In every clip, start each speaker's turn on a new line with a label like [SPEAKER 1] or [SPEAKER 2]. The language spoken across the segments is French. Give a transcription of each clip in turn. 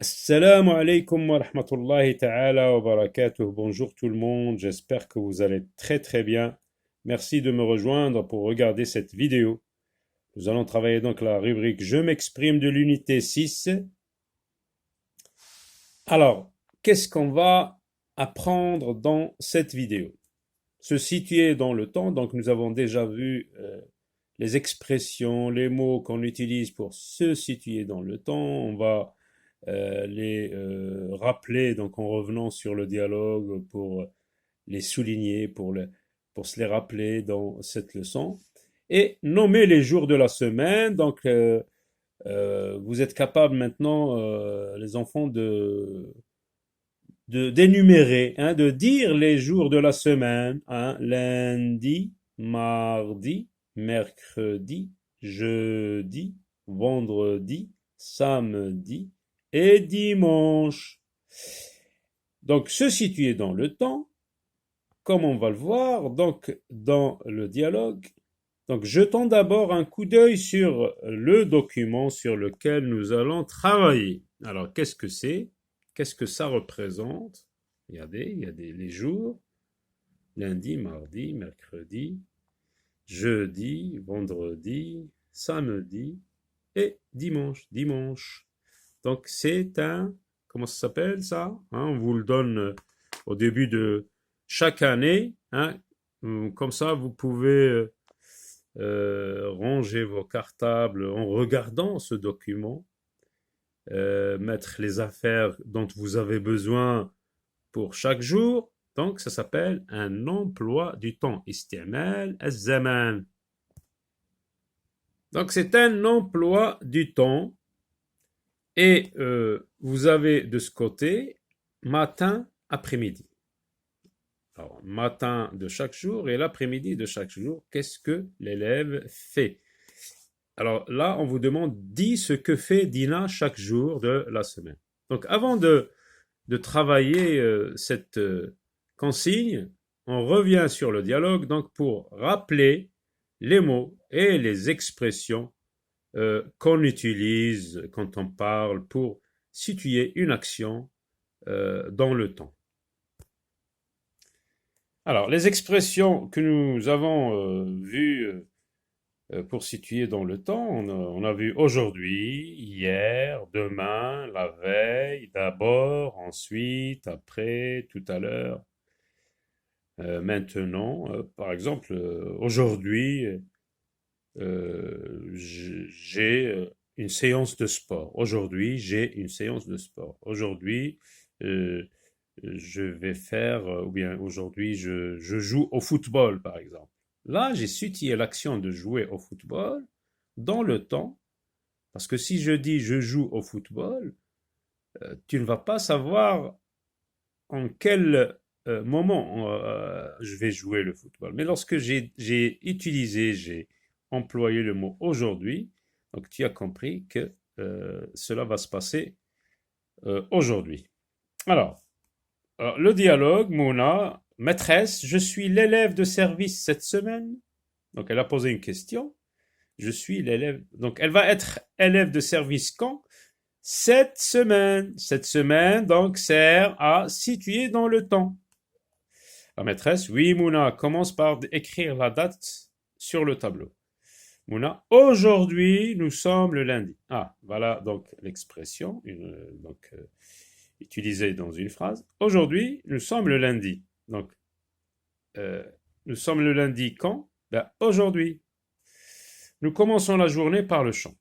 [SPEAKER 1] Assalamu alaikum wa rahmatullahi ta'ala wa barakatuh. Bonjour tout le monde, j'espère que vous allez très très bien. Merci de me rejoindre pour regarder cette vidéo. Nous allons travailler donc la rubrique Je m'exprime de l'unité 6. Alors, qu'est-ce qu'on va apprendre dans cette vidéo? Se situer dans le temps, donc nous avons déjà vu les expressions, les mots qu'on utilise pour se situer dans le temps. On va les rappeler donc en revenant sur le dialogue pour les souligner, pour se les rappeler dans cette leçon. Et nommer les jours de la semaine. Donc, vous êtes capable maintenant, les enfants, d'énumérer, hein, de dire les jours de la semaine, hein, lundi, mardi, mercredi, jeudi, vendredi, samedi et dimanche. Donc, se situer dans le temps, comme on va le voir, donc dans le dialogue. Donc, jetons d'abord un coup d'œil sur le document sur lequel nous allons travailler. Alors, qu'est-ce que c'est? Qu'est-ce que ça représente? Regardez, il y a les jours, lundi, mardi, mercredi, jeudi, vendredi, samedi et dimanche. Dimanche. Donc c'est comment ça s'appelle ça? Hein, on vous le donne au début de chaque année. Hein, comme ça, vous pouvez ranger vos cartables en regardant ce document, mettre les affaires dont vous avez besoin pour chaque jour. Donc ça s'appelle un emploi du temps. Isti'mal az-zaman. Donc c'est un emploi du temps. Et vous avez de ce côté matin, après-midi. Alors, matin de chaque jour et l'après-midi de chaque jour, qu'est-ce que l'élève fait? Alors là, on vous demande, dis ce que fait Dina chaque jour de la semaine. Donc avant de travailler cette consigne, on revient sur le dialogue donc pour rappeler les mots et les expressions qu'on utilise quand on parle pour situer une action dans le temps. Alors, les expressions que nous avons vues pour situer dans le temps, on a vu aujourd'hui, hier, demain, la veille, d'abord, ensuite, après, tout à l'heure, maintenant. Par exemple, aujourd'hui, j'ai une séance de sport. Aujourd'hui, j'ai une séance de sport. Aujourd'hui, euh, je vais faire, ou bien aujourd'hui, je joue au football, par exemple. Là, j'ai situé l'action de jouer au football dans le temps, parce que si je dis je joue au football, tu ne vas pas savoir en quel moment je vais jouer le football. Mais lorsque j'ai employé le mot aujourd'hui, donc tu as compris que cela va se passer aujourd'hui. Alors, le dialogue, Mouna, maîtresse, je suis l'élève de service cette semaine. Donc, elle a posé une question. Je suis l'élève. Donc, elle va être élève de service quand? Cette semaine. Cette semaine, donc, sert à situer dans le temps. La maîtresse, oui, Mouna, commence par écrire la date sur le tableau. Mouna, aujourd'hui, nous sommes le lundi. Ah, voilà donc l'expression utilisée dans une phrase. Aujourd'hui, nous sommes le lundi. Donc, nous sommes le lundi quand? Ben, aujourd'hui. Nous commençons la journée par le chant.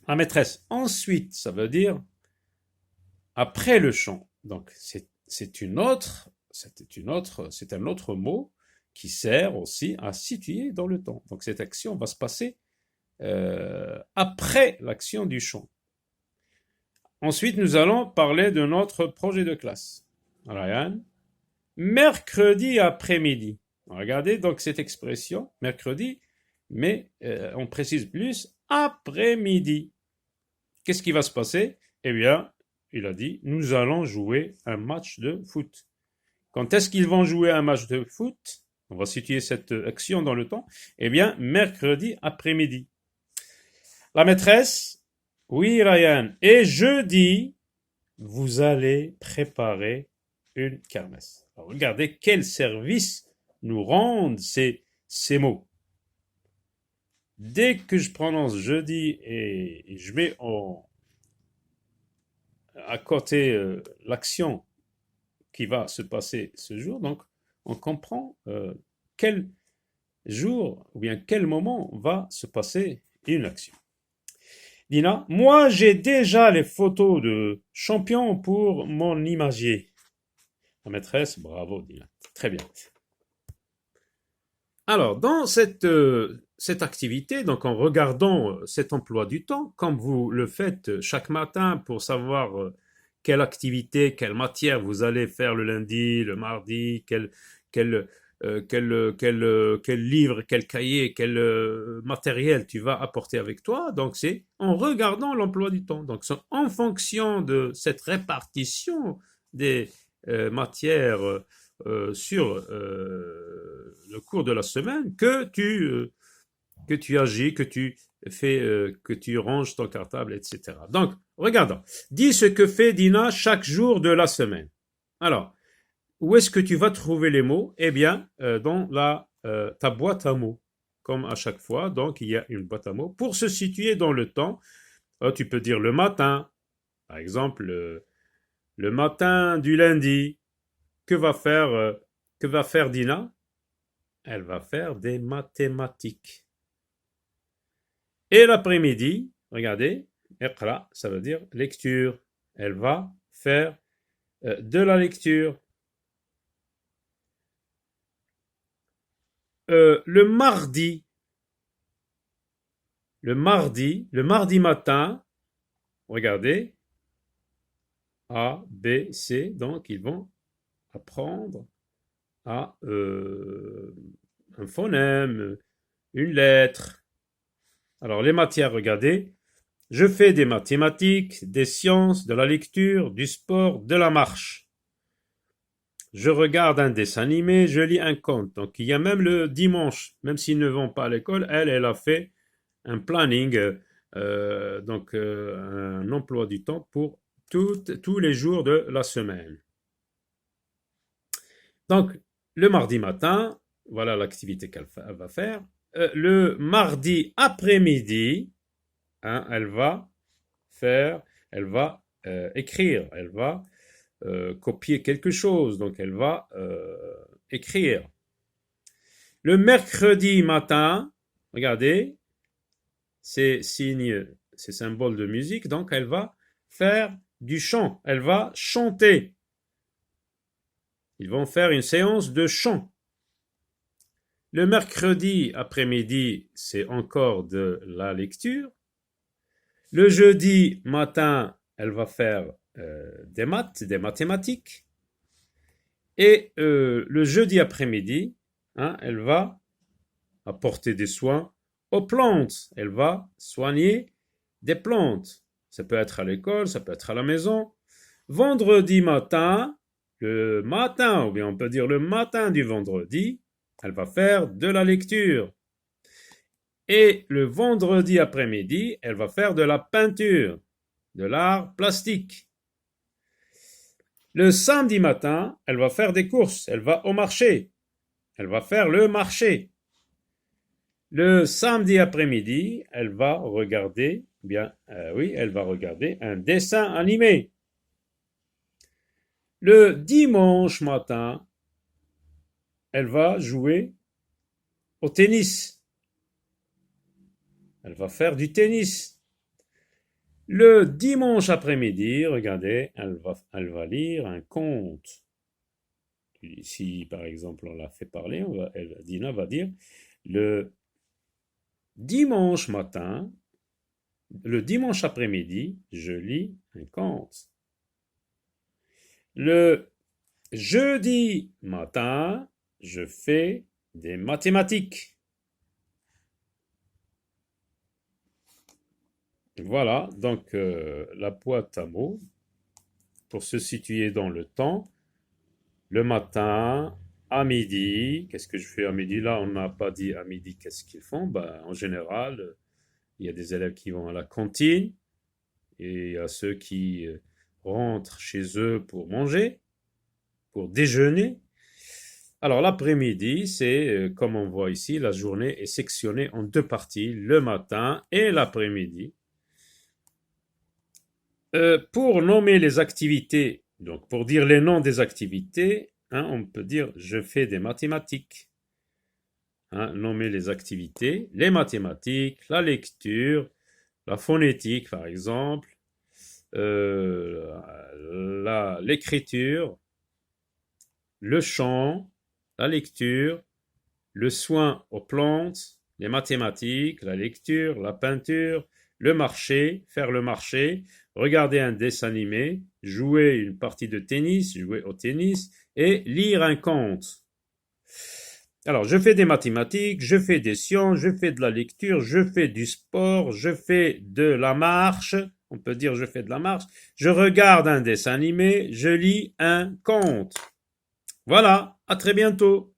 [SPEAKER 1] La maîtresse, ensuite, ça veut dire après le chant. Donc, c'est un autre mot qui sert aussi à situer dans le temps. Donc, cette action va se passer après l'action du chant. Ensuite, nous allons parler de notre projet de classe. Ryan, mercredi après-midi. Regardez donc cette expression, mercredi, mais on précise plus, après-midi. Qu'est-ce qui va se passer? Eh bien, il a dit, nous allons jouer un match de foot. Quand est-ce qu'ils vont jouer un match de foot? On va situer cette action dans le temps. Eh bien, mercredi après-midi. La maîtresse, oui, Ryan. Et jeudi, vous allez préparer une kermesse. Alors, regardez quel service nous rendent ces mots. Dès que je prononce jeudi et je mets à côté l'action qui va se passer ce jour, donc on comprend quel jour ou bien quel moment va se passer une action. Dina, moi j'ai déjà les photos de champion pour mon imagier. La maîtresse, bravo Dina, très bien. Alors, dans cette activité, donc en regardant cet emploi du temps, comme vous le faites chaque matin pour savoir quelle activité, quelle matière vous allez faire le lundi, le mardi, quel, quel livre, quel cahier, quel matériel tu vas apporter avec toi. Donc, c'est en regardant l'emploi du temps. Donc, c'est en fonction de cette répartition des matières sur le cours de la semaine que tu agis, que tu fais, que tu ranges ton cartable, etc. Donc, regardons. Dis ce que fait Dina chaque jour de la semaine. Alors, où est-ce que tu vas trouver les mots? Eh bien, dans ta boîte à mots, comme à chaque fois. Donc, il y a une boîte à mots. Pour se situer dans le temps, tu peux dire le matin. Par exemple, le matin du lundi. Que va faire Dina? Elle va faire des mathématiques. Et l'après-midi, regardez, iqra, ça veut dire lecture. Elle va faire de la lecture. Le mardi, le mardi matin, regardez, A, B, C, donc ils vont apprendre à un phonème, une lettre. Alors les matières, regardez, je fais des mathématiques, des sciences, de la lecture, du sport, de la marche. Je regarde un dessin animé, je lis un conte. Donc il y a même le dimanche, même s'ils ne vont pas à l'école, elle a fait un planning, un emploi du temps pour tous les jours de la semaine. Donc le mardi matin, voilà l'activité qu'elle va faire. Le mardi après-midi, hein, elle va écrire, elle va copier quelque chose, donc elle va écrire. Le mercredi matin, regardez, c'est signe, c'est symbole de musique, donc elle va faire du chant, elle va chanter. Ils vont faire une séance de chant. Le mercredi après-midi, c'est encore de la lecture. Le jeudi matin, elle va faire des maths, des mathématiques. Et le jeudi après-midi, hein, elle va apporter des soins aux plantes. Elle va soigner des plantes. Ça peut être à l'école, ça peut être à la maison. Vendredi matin, le matin, ou bien on peut dire le matin du vendredi, elle va faire de la lecture. Et le vendredi après-midi, elle va faire de la peinture, de l'art plastique. Le samedi matin, elle va faire des courses, elle va au marché, elle va faire le marché. Le samedi après-midi, elle va regarder, elle va regarder un dessin animé. Le dimanche matin, elle va jouer au tennis. Elle va faire du tennis. Le dimanche après-midi, regardez, elle va lire un conte. Si par exemple on la fait parler, Dina va dire le dimanche matin, le dimanche après-midi, je lis un conte. Le jeudi matin, je fais des mathématiques. Voilà, donc la boîte à mots, pour se situer dans le temps, le matin, à midi, qu'est-ce que je fais à midi? Là, on n'a pas dit à midi qu'est-ce qu'ils font. Ben, en général, il y a des élèves qui vont à la cantine et il y a ceux qui rentrent chez eux pour manger, pour déjeuner. Alors l'après-midi, c'est comme on voit ici, la journée est sectionnée en deux parties, le matin et l'après-midi. Pour nommer les activités, donc pour dire les noms des activités, on peut dire je fais des mathématiques. Nommer les activités, les mathématiques, la lecture, la phonétique par exemple, l'écriture, le chant, la lecture, le soin aux plantes, les mathématiques, la lecture, la peinture, le marché, faire le marché, regarder un dessin animé, jouer une partie de tennis, jouer au tennis et lire un conte. Alors, je fais des mathématiques, je fais des sciences, je fais de la lecture, je fais du sport, je fais de la marche, on peut dire je fais de la marche, je regarde un dessin animé, je lis un conte. Voilà, à très bientôt.